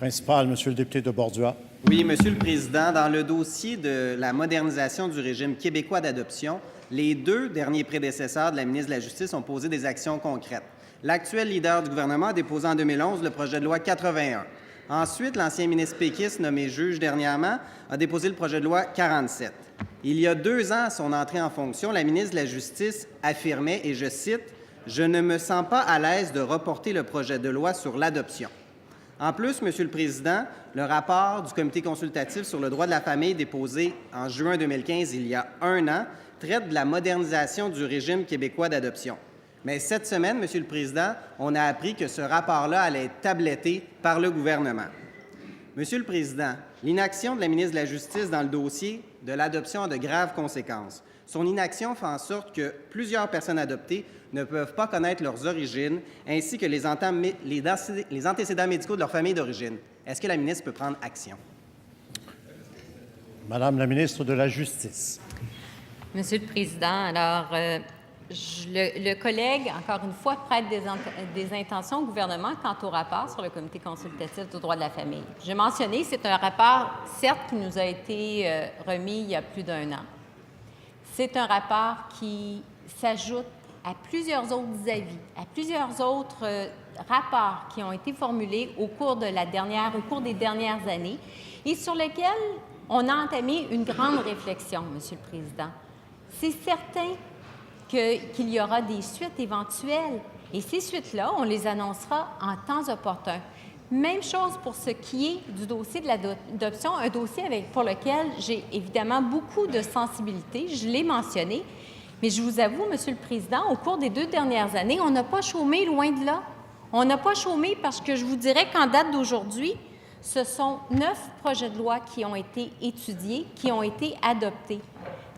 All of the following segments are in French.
principal, Monsieur le député de Bordua. Oui, Monsieur le Président, dans le dossier de la modernisation du régime québécois d'adoption, les deux derniers prédécesseurs de la ministre de la Justice ont posé des actions concrètes. L'actuel leader du gouvernement a déposé en 2011 le projet de loi 81. Ensuite, l'ancien ministre péquiste, nommé juge dernièrement, a déposé le projet de loi 47. Il y a 2 ans, à son entrée en fonction, la ministre de la Justice affirmait, et je cite, « Je ne me sens pas à l'aise de reporter le projet de loi sur l'adoption ». En plus, Monsieur le Président, le rapport du Comité consultatif sur le droit de la famille déposé en juin 2015, il y a 1 an, traite de la modernisation du régime québécois d'adoption. Mais cette semaine, Monsieur le Président, on a appris que ce rapport-là allait être tabletté par le gouvernement. Monsieur le Président, l'inaction de la ministre de la Justice dans le dossier de l'adoption a de graves conséquences. Son inaction fait en sorte que plusieurs personnes adoptées ne peuvent pas connaître leurs origines ainsi que les antécédents médicaux de leur famille d'origine. Est-ce que la ministre peut prendre action? Madame la ministre de la Justice. Monsieur le Président, alors, le collègue, encore une fois, prête des intentions au gouvernement quant au rapport sur le Comité consultatif du droit de la famille. J'ai mentionné, c'est un rapport, certes, qui nous a été remis il y a plus d'1 an. C'est un rapport qui s'ajoute à plusieurs autres avis, à plusieurs autres rapports qui ont été formulés au cours des dernières années et sur lesquels on a entamé une grande réflexion, Monsieur le Président. C'est certain qu'il y aura des suites éventuelles et ces suites-là, on les annoncera en temps opportun. Même chose pour ce qui est du dossier de l'adoption, un dossier pour lequel j'ai évidemment beaucoup de sensibilité, je l'ai mentionné, mais je vous avoue, Monsieur le Président, au cours des 2 dernières années, on n'a pas chômé, loin de là. On n'a pas chômé parce que je vous dirais qu'en date d'aujourd'hui, ce sont 9 projets de loi qui ont été étudiés, qui ont été adoptés.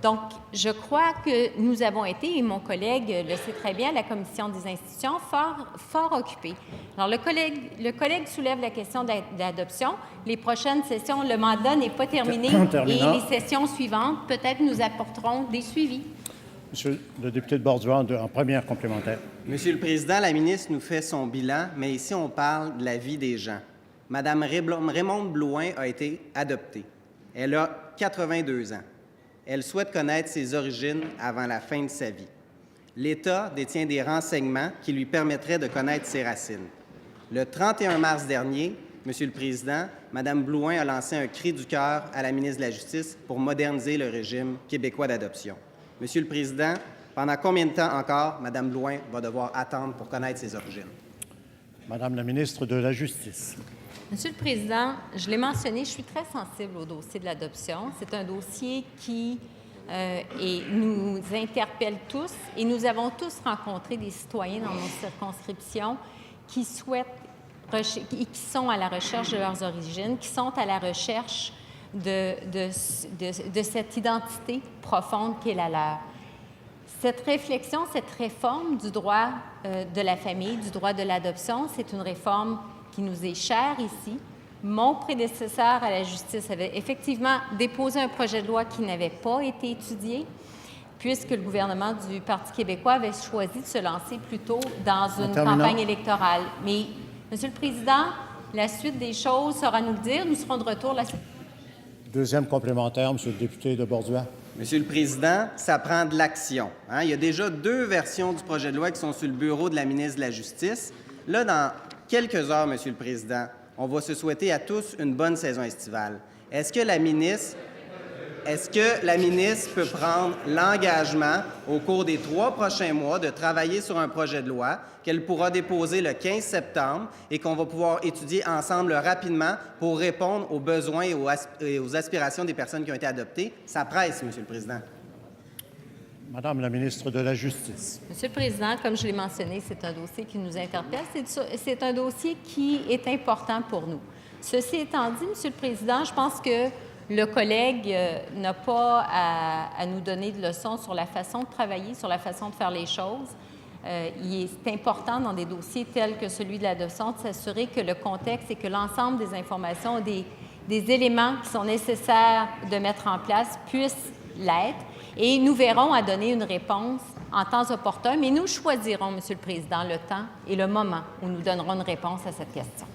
Donc, je crois que nous avons été, et mon collègue le sait très bien, la Commission des institutions, fort occupés. Alors, le collègue soulève la question d'adoption. Les prochaines sessions, le mandat n'est pas terminé et les sessions suivantes, peut-être, nous apporteront des suivis. Monsieur le député de Bordua, en première complémentaire. Monsieur le Président, la ministre nous fait son bilan, mais ici, on parle de la vie des gens. Madame Raymonde Blouin a été adoptée. Elle a 82 ans. Elle souhaite connaître ses origines avant la fin de sa vie. L'État détient des renseignements qui lui permettraient de connaître ses racines. Le 31 mars dernier, Monsieur le Président, Mme Blouin a lancé un cri du cœur à la ministre de la Justice pour moderniser le régime québécois d'adoption. Monsieur le Président, pendant combien de temps encore Mme Blouin va devoir attendre pour connaître ses origines? Madame la ministre de la Justice. Monsieur le Président, je l'ai mentionné, je suis très sensible au dossier de l'adoption. C'est un dossier qui nous interpelle tous et nous avons tous rencontré des citoyens dans nos circonscriptions qui sont à la recherche de leurs origines, qui sont à la recherche de cette identité profonde qui est la leur. Cette réflexion, cette réforme du droit de la famille, du droit de l'adoption, c'est une réforme qui nous est chère ici. Mon prédécesseur à la justice avait effectivement déposé un projet de loi qui n'avait pas été étudié, puisque le gouvernement du Parti québécois avait choisi de se lancer plutôt dans une campagne électorale. Mais, Monsieur le Président, la suite des choses sera nous le dire. Nous serons de retour la semaine. Deuxième complémentaire, Monsieur le député de Bordua. Monsieur le Président, ça prend de l'action. Il y a déjà 2 versions du projet de loi qui sont sur le bureau de la ministre de la Justice. Là, dans quelques heures, Monsieur le Président, on va se souhaiter à tous une bonne saison estivale. Est-ce que la ministre peut prendre l'engagement au cours des 3 prochains mois de travailler sur un projet de loi qu'elle pourra déposer le 15 septembre et qu'on va pouvoir étudier ensemble rapidement pour répondre aux besoins et aux aspirations des personnes qui ont été adoptées? Ça presse, Monsieur le Président. Madame la ministre de la Justice. Monsieur le Président, comme je l'ai mentionné, c'est un dossier qui nous interpelle. C'est un dossier qui est important pour nous. Ceci étant dit, Monsieur le Président, je pense que le collègue n'a pas à nous donner de leçons sur la façon de travailler, sur la façon de faire les choses. C'est important dans des dossiers tels que celui de l'adoption de s'assurer que le contexte et que l'ensemble des informations, des éléments qui sont nécessaires de mettre en place puissent l'être. Et nous verrons à donner une réponse en temps opportun, mais nous choisirons, Monsieur le Président, le temps et le moment où nous donnerons une réponse à cette question.